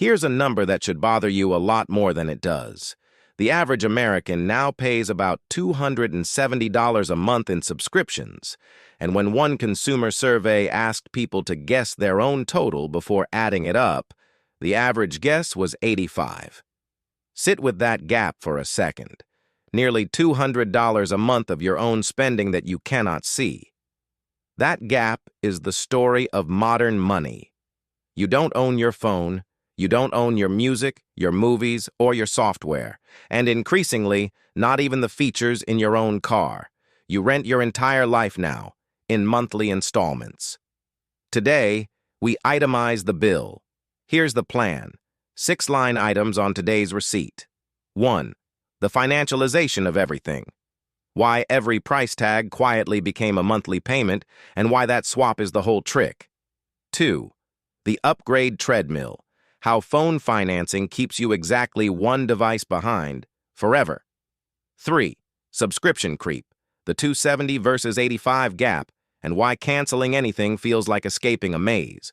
Here's a number that should bother you a lot more than it does. The average American now pays about $270 a month in subscriptions, and when one consumer survey asked people to guess their own total before adding it up, the average guess was 85. Sit with that gap for a second. Nearly $200 a month of your own spending that you cannot see. That gap is the story of modern money. You don't own your phone, you don't own your music, your movies, or your software, and increasingly, not even the features in your own car. You rent your entire life now, in monthly installments. Today, we itemize the bill. Here's the plan. 6 line items on today's receipt. 1. The financialization of everything. Why every price tag quietly became a monthly payment, and why that swap is the whole trick. 2. The Upgrade Treadmill. How phone financing keeps you exactly one device behind, forever. 3. Subscription creep. The $270 versus $85 gap, and why canceling anything feels like escaping a maze.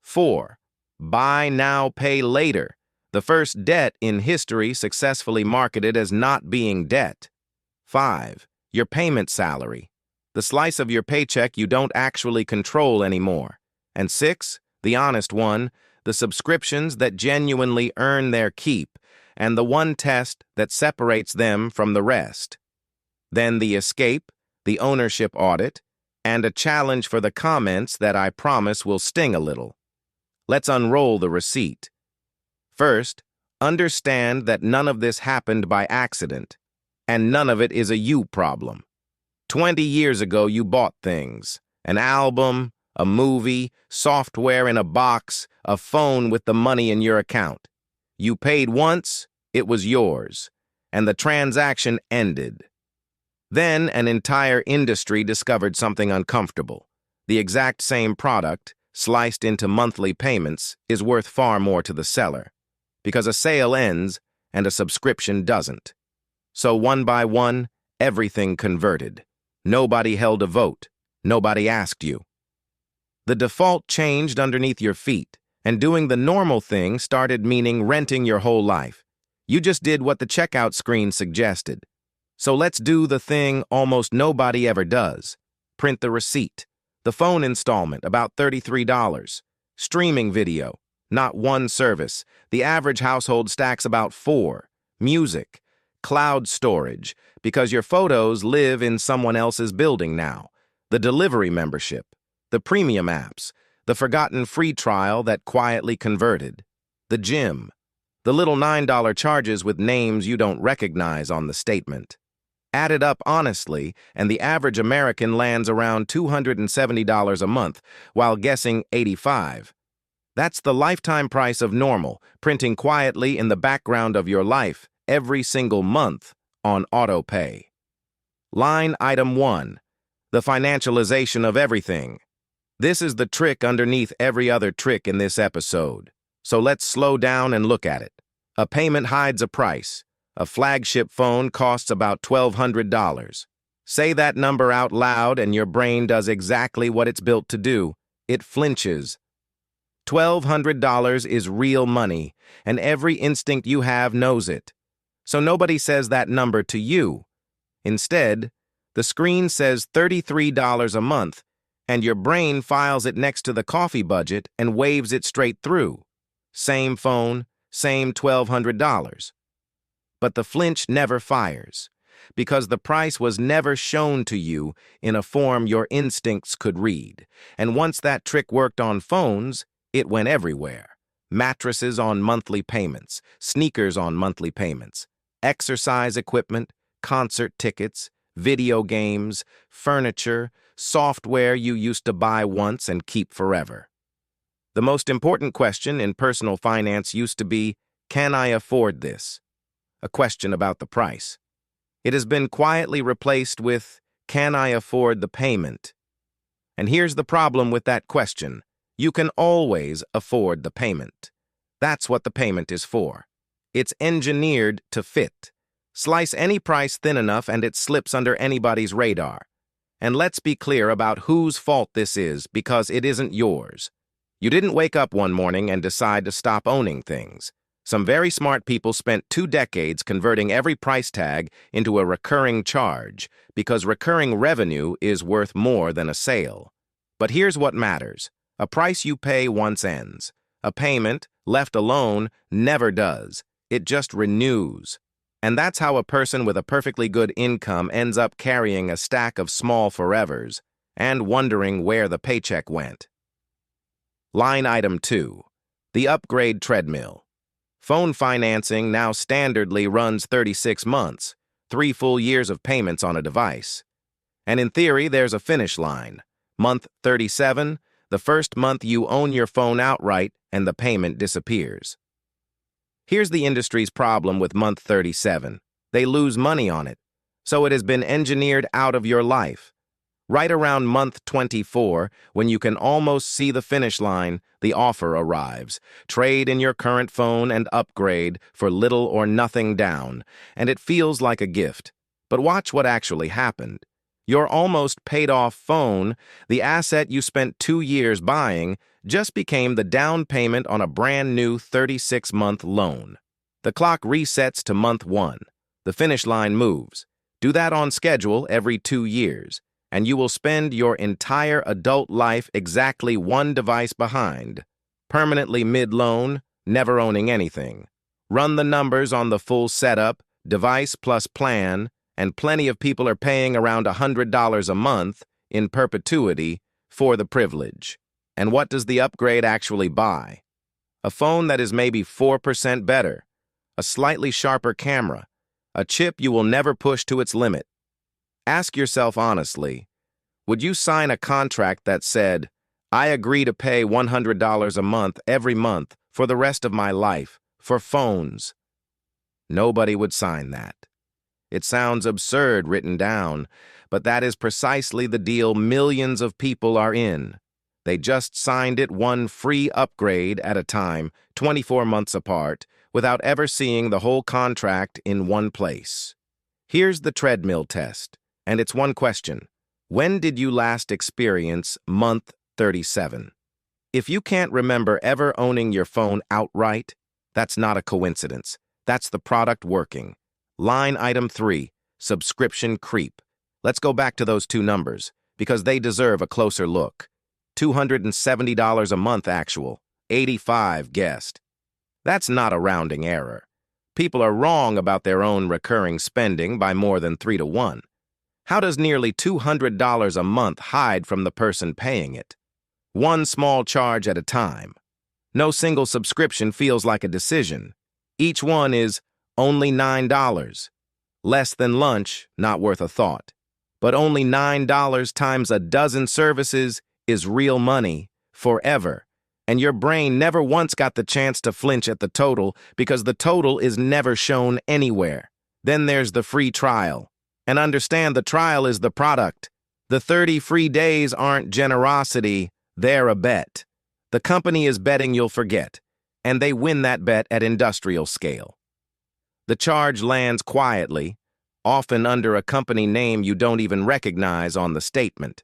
4. Buy now, pay later. The first debt in history successfully marketed as not being debt. 5. Your payment salary. The slice of your paycheck you don't actually control anymore. And 6. The honest one. The subscriptions that genuinely earn their keep, and the one test that separates them from the rest. Then the escape, the ownership audit, and a challenge for the comments that I promise will sting a little. Let's unroll the receipt. First, understand that none of this happened by accident, and none of it is a you problem. 20 years ago, you bought things, an album, a movie, software in a box, a phone with the money in your account. You paid once, it was yours, and the transaction ended. Then an entire industry discovered something uncomfortable. The exact same product, sliced into monthly payments, is worth far more to the seller, because a sale ends and a subscription doesn't. So one by one, everything converted. Nobody held a vote. Nobody asked you. The default changed underneath your feet, and doing the normal thing started meaning renting your whole life. You just did what the checkout screen suggested. So let's do the thing almost nobody ever does. Print the receipt. The phone installment, about $33. Streaming video, not one service. The average household stacks about 4. Music. Cloud storage, because your photos live in someone else's building now. The delivery membership. The premium apps, the forgotten free trial that quietly converted, the gym, the little $9 charges with names you don't recognize on the statement. Add it up honestly, and the average American lands around $270 a month, while guessing 85. That's the lifetime price of normal, printing quietly in the background of your life every single month on auto pay. Line item 1, the financialization of everything. This is the trick underneath every other trick in this episode. So let's slow down and look at it. A payment hides a price. A flagship phone costs about $1,200. Say that number out loud and your brain does exactly what it's built to do. It flinches. $1,200 is real money, and every instinct you have knows it. So nobody says that number to you. Instead, the screen says $33 a month, and your brain files it next to the coffee budget and waves it straight through. Same phone, same $1,200. But the flinch never fires, because the price was never shown to you in a form your instincts could read. And once that trick worked on phones, it went everywhere. Mattresses on monthly payments, sneakers on monthly payments, exercise equipment, concert tickets, video games, furniture, software you used to buy once and keep forever. The most important question in personal finance used to be, can I afford this? A question about the price. It has been quietly replaced with, can I afford the payment? And here's the problem with that question. You can always afford the payment. That's what the payment is for. It's engineered to fit. Slice any price thin enough and it slips under anybody's radar. And let's be clear about whose fault this is, because it isn't yours. You didn't wake up one morning and decide to stop owning things. Some very smart people spent 2 decades converting every price tag into a recurring charge because recurring revenue is worth more than a sale. But here's what matters. A price you pay once ends. A payment, left alone, never does. It just renews. And that's how a person with a perfectly good income ends up carrying a stack of small forevers and wondering where the paycheck went. Line item 2. The Upgrade Treadmill. Phone financing now standardly runs 36 months, 3 full years of payments on a device. And in theory, there's a finish line. Month 37, the first month you own your phone outright and the payment disappears. Here's the industry's problem with month 37. They lose money on it, so it has been engineered out of your life. Right around month 24, when you can almost see the finish line, the offer arrives. Trade in your current phone and upgrade for little or nothing down, and it feels like a gift. But watch what actually happened. Your almost paid-off phone, the asset you spent 2 years buying, just became the down payment on a brand-new 36-month loan. The clock resets to month 1. The finish line moves. Do that on schedule every 2 years, and you will spend your entire adult life exactly 1 device behind, permanently mid-loan, never owning anything. Run the numbers on the full setup, device plus plan, and plenty of people are paying around $100 a month in perpetuity for the privilege. And what does the upgrade actually buy? A phone that is maybe 4% better, a slightly sharper camera, a chip you will never push to its limit. Ask yourself honestly, would you sign a contract that said, I agree to pay $100 a month every month for the rest of my life for phones? Nobody would sign that. It sounds absurd written down, but that is precisely the deal millions of people are in. They just signed it 1 free upgrade at a time, 24 months apart, without ever seeing the whole contract in one place. Here's the treadmill test, and it's one question. When did you last experience month 37? If you can't remember ever owning your phone outright, that's not a coincidence. That's the product working. Line item 3, subscription creep. Let's go back to those 2 numbers, because they deserve a closer look. $270 a month actual, 85 guessed. That's not a rounding error. People are wrong about their own recurring spending by more than 3 to 1. How does nearly $200 a month hide from the person paying it? 1 small charge at a time. No single subscription feels like a decision. Each one is only $9. Less than lunch, not worth a thought. But only $9 times a dozen services is real money, forever. And your brain never once got the chance to flinch at the total because the total is never shown anywhere. Then there's the free trial. And understand the trial is the product. The 30 free days aren't generosity, they're a bet. The company is betting you'll forget, and they win that bet at industrial scale. The charge lands quietly, often under a company name you don't even recognize on the statement,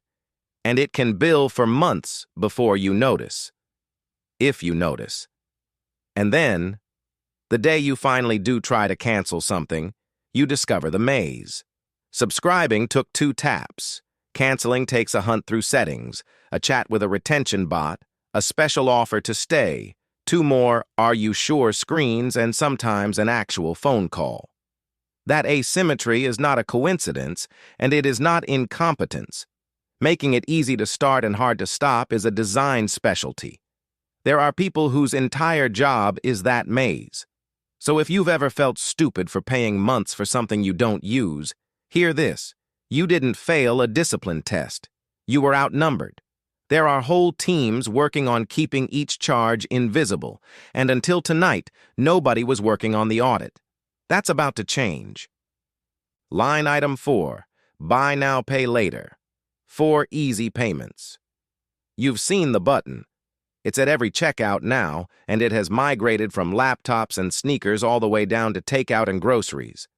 and it can bill for months before you notice, if you notice. And then, the day you finally do try to cancel something, you discover the maze. Subscribing took 2 taps. Canceling takes a hunt through settings, a chat with a retention bot, a special offer to stay, 2 more "Are you sure" screens, and sometimes an actual phone call. That asymmetry is not a coincidence, and it is not incompetence. Making it easy to start and hard to stop is a design specialty. There are people whose entire job is that maze. So if you've ever felt stupid for paying months for something you don't use, hear this. You didn't fail a discipline test. You were outnumbered. There are whole teams working on keeping each charge invisible, and until tonight, nobody was working on the audit. That's about to change. Line item 4, buy now, pay later. 4 easy payments. You've seen the button. It's at every checkout now, and it has migrated from laptops and sneakers all the way down to takeout and groceries.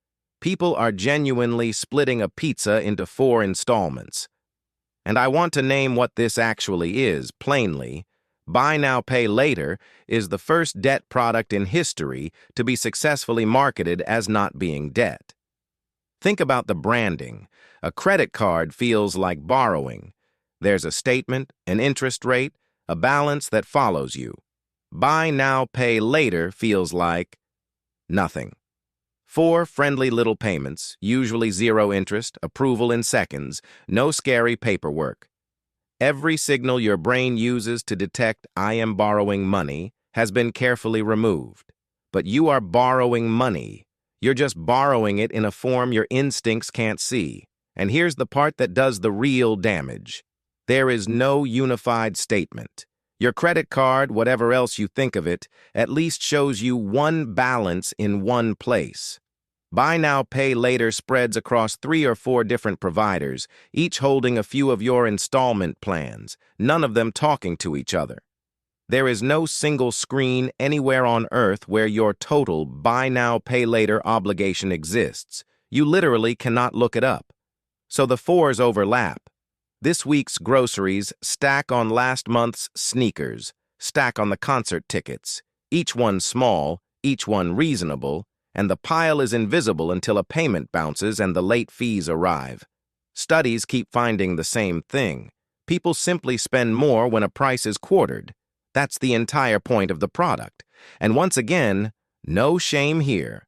People are genuinely splitting a pizza into 4 installments. And I want to name what this actually is, plainly. Buy now, pay later is the first debt product in history to be successfully marketed as not being debt. Think about the branding. A credit card feels like borrowing. There's a statement, an interest rate, a balance that follows you. Buy now, pay later feels like nothing. 4 friendly little payments, usually 0 interest, approval in seconds, no scary paperwork. Every signal your brain uses to detect "I am borrowing money" has been carefully removed. But you are borrowing money. You're just borrowing it in a form your instincts can't see. And here's the part that does the real damage. There is no unified statement. Your credit card, whatever else you think of it, at least shows you one balance in one place. Buy now, pay later spreads across 3 or 4 different providers, each holding a few of your installment plans, none of them talking to each other. There is no single screen anywhere on Earth where your total buy now, pay later obligation exists. You literally cannot look it up. So the 4s overlap. This week's groceries stack on last month's sneakers, stack on the concert tickets, each one small, each one reasonable, and the pile is invisible until a payment bounces and the late fees arrive. Studies keep finding the same thing. People simply spend more when a price is quartered. That's the entire point of the product. And once again, no shame here.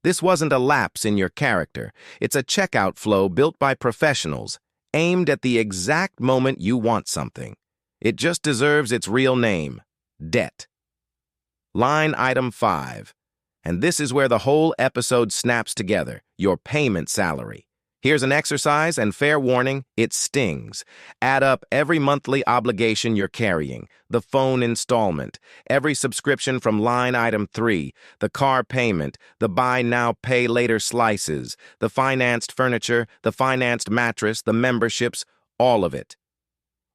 This wasn't a lapse in your character. It's a checkout flow built by professionals, aimed at the exact moment you want something. It just deserves its real name: debt. Line item 5. And this is where the whole episode snaps together: your payment salary. Here's an exercise, and fair warning, it stings. Add up every monthly obligation you're carrying: the phone installment, every subscription from line item 3, the car payment, the buy now, pay later slices, the financed furniture, the financed mattress, the memberships, all of it.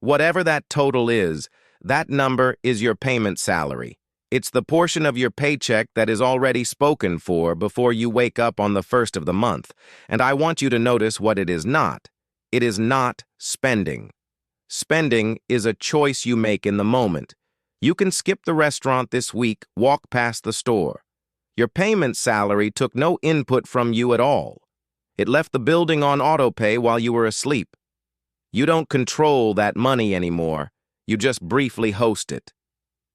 Whatever that total is, that number is your payment salary. It's the portion of your paycheck that is already spoken for before you wake up on the first of the month. And I want you to notice what it is not. It is not spending. Spending is a choice you make in the moment. You can skip the restaurant this week, walk past the store. Your payment salary took no input from you at all. It left the building on autopay while you were asleep. You don't control that money anymore. You just briefly host it.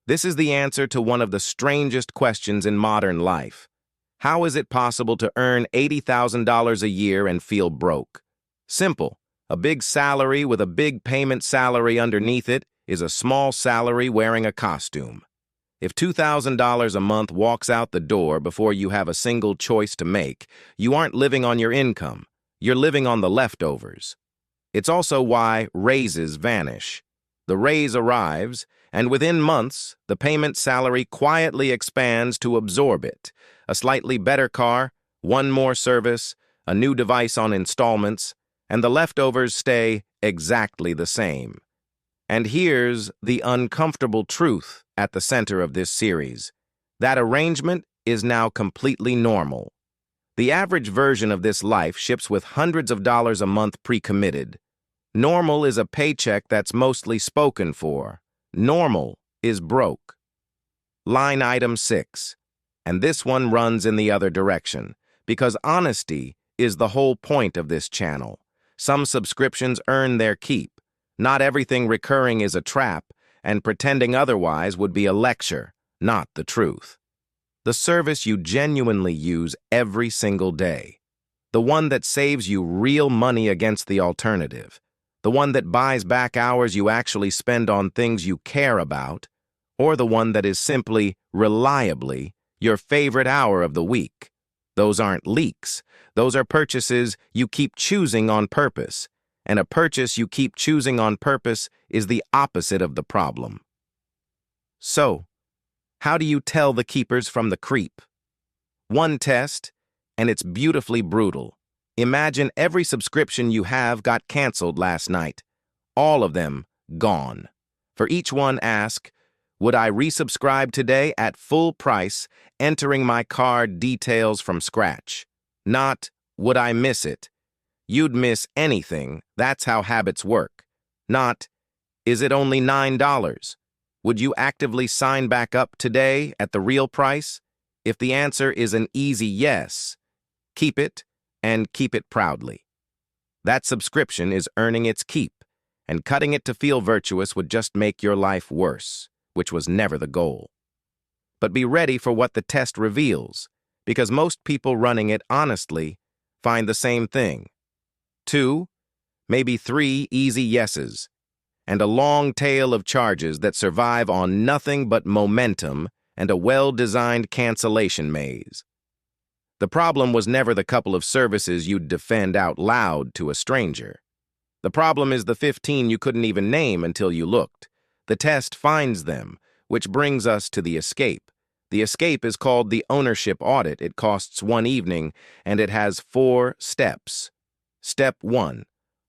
This is the answer to one of the strangest questions in modern life. How is it possible to earn $80,000 a year and feel broke? Simple. A big salary with a big payment salary underneath it is a small salary wearing a costume. If $2,000 a month walks out the door before you have a single choice to make, you aren't living on your income. You're living on the leftovers. It's also why raises vanish. The raise arrives, and within months, the payment salary quietly expands to absorb it. A slightly better car, one more service, a new device on installments, and the leftovers stay exactly the same. And here's the uncomfortable truth at the center of this series. That arrangement is now completely normal. The average version of this life ships with hundreds of dollars a month pre-committed. Normal is a paycheck that's mostly spoken for. Normal is broke. Line item 6. And this one runs in the other direction, because honesty is the whole point of this channel. Some subscriptions earn their keep. Not everything recurring is a trap, and pretending otherwise would be a lecture, not the truth. The service you genuinely use every single day. The one that saves you real money against the alternative. The one that buys back hours you actually spend on things you care about, or the one that is simply, reliably, your favorite hour of the week. Those aren't leaks. Those are purchases you keep choosing on purpose, and a purchase you keep choosing on purpose is the opposite of the problem. So, how do you tell the keepers from the creep? One test, and it's beautifully brutal. Imagine every subscription you have got canceled last night. All of them gone. For each one, ask, would I resubscribe today at full price, entering my card details from scratch? Not, would I miss it? You'd miss anything. That's how habits work. Not, is it only $9? Would you actively sign back up today at the real price? If the answer is an easy yes, keep it and keep it proudly. That subscription is earning its keep, and cutting it to feel virtuous would just make your life worse, which was never the goal. But be ready for what the test reveals, because most people running it honestly find the same thing. 2, maybe 3 easy yeses, and a long tail of charges that survive on nothing but momentum and a well-designed cancellation maze. The problem was never the couple of services you'd defend out loud to a stranger. The problem is the 15 you couldn't even name until you looked. The test finds them, which brings us to the escape. The escape is called the ownership audit. It costs 1 evening, and it has 4 steps. Step 1.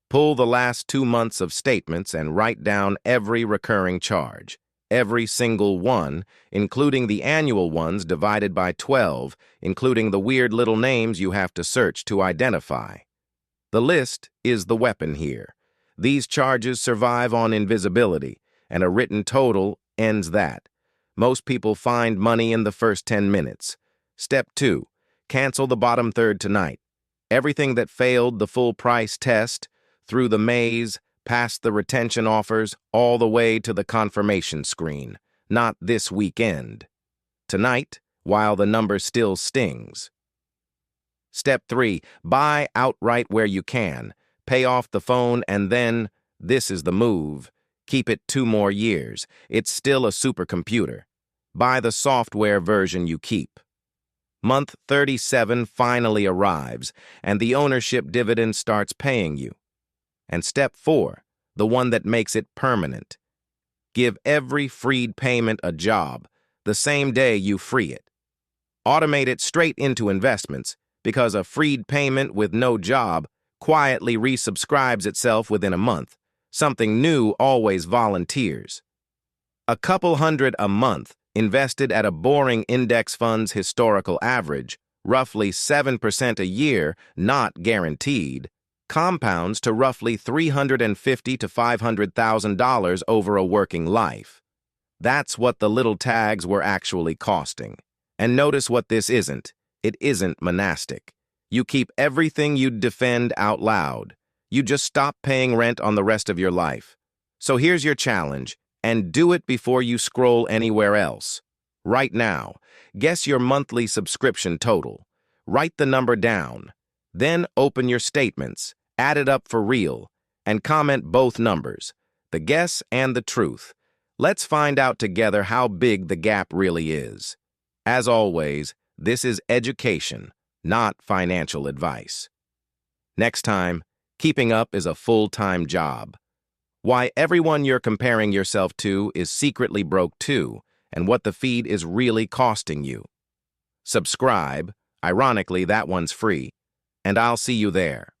Pull the last 2 months of statements and write down every recurring charge. Every single one, including the annual ones divided by 12, including the weird little names you have to search to identify. The list is the weapon here. These charges survive on invisibility, and a written total ends that. Most people find money in the first 10 minutes. Step 2. Cancel the bottom third tonight. Everything that failed the full price test, through the maze, past the retention offers, all the way to the confirmation screen. Not this weekend. Tonight, while the number still stings. Step 3. Buy outright where you can. Pay off the phone and then, this is the move. Keep it 2 more years. It's still a supercomputer. Buy the software version you keep. Month 37 finally arrives, and the ownership dividend starts paying you. And step 4, the one that makes it permanent. Give every freed payment a job, the same day you free it. Automate it straight into investments, because a freed payment with no job quietly resubscribes itself within a month. Something new always volunteers. A couple hundred a month, invested at a boring index fund's historical average, roughly 7% a year, not guaranteed, compounds to roughly $350,000 to $500,000 over a working life. That's what the little tags were actually costing. And notice what this isn't. It isn't monastic. You keep everything you'd defend out loud. You just stop paying rent on the rest of your life. So here's your challenge, and do it before you scroll anywhere else. Right now, guess your monthly subscription total. Write the number down. Then open your statements, add it up for real, and comment both numbers, the guess and the truth. Let's find out together how big the gap really is. As always, this is education, not financial advice. Next time, keeping up is a full-time job. Why everyone you're comparing yourself to is secretly broke too, and what the feed is really costing you. Subscribe, ironically that one's free, and I'll see you there.